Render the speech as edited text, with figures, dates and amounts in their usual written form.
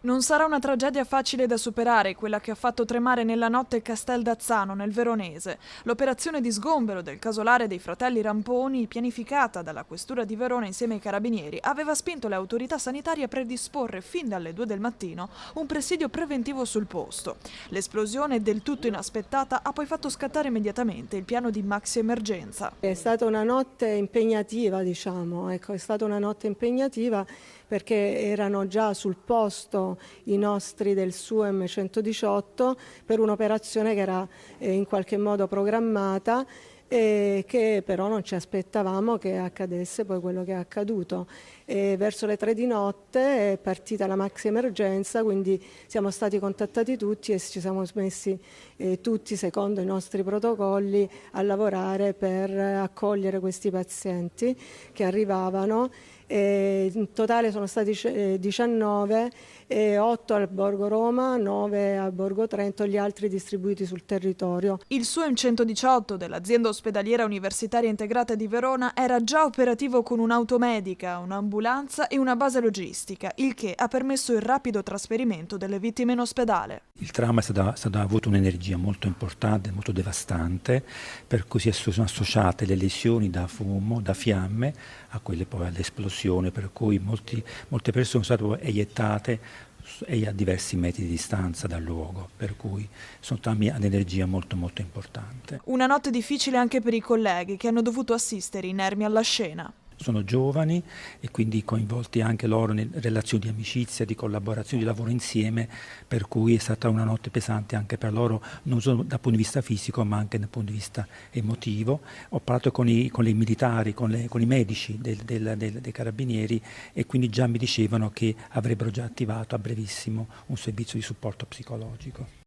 Non sarà una tragedia facile da superare, quella che ha fatto tremare nella notte Castel d'Azzano, nel Veronese. L'operazione di sgombero del casolare dei fratelli Ramponi, pianificata dalla Questura di Verona insieme ai carabinieri, aveva spinto le autorità sanitarie a predisporre fin dalle 2 del mattino un presidio preventivo sul posto. L'esplosione, del tutto inaspettata, ha poi fatto scattare immediatamente il piano di maxi emergenza. È stata una notte impegnativa, diciamo, ecco, è stata una notte impegnativa perché erano già sul posto i nostri del SUEM 118 per un'operazione che era in qualche modo programmata e che però non ci aspettavamo che accadesse poi quello che è accaduto. Verso le 3 di notte è partita la maxi emergenza, quindi siamo stati contattati tutti e ci siamo messi tutti secondo i nostri protocolli a lavorare per accogliere questi pazienti che arrivavano. In totale sono stati 19, 8 al Borgo Roma, 9 a Borgo Trento, gli altri distribuiti sul territorio. Il SUEM 118 dell'azienda ospedaliera universitaria integrata di Verona era già operativo con un'automedica, un'ambulanza e una base logistica, il che ha permesso il rapido trasferimento delle vittime in ospedale. Il trauma ha avuto un'energia molto importante, molto devastante, per cui sono associate le lesioni da fumo, da fiamme, a quelle poi all'esplosione, per cui molte persone sono state eiettate e a diversi metri di distanza dal luogo, per cui sono traumi ad energia molto molto importante. Una notte difficile anche per i colleghi che hanno dovuto assistere inermi alla scena. Sono giovani e quindi coinvolti anche loro in relazioni di amicizia, di collaborazione, di lavoro insieme, per cui è stata una notte pesante anche per loro, non solo dal punto di vista fisico ma anche dal punto di vista emotivo. Ho parlato con i militari, con i medici dei carabinieri e quindi già mi dicevano che avrebbero già attivato a brevissimo un servizio di supporto psicologico.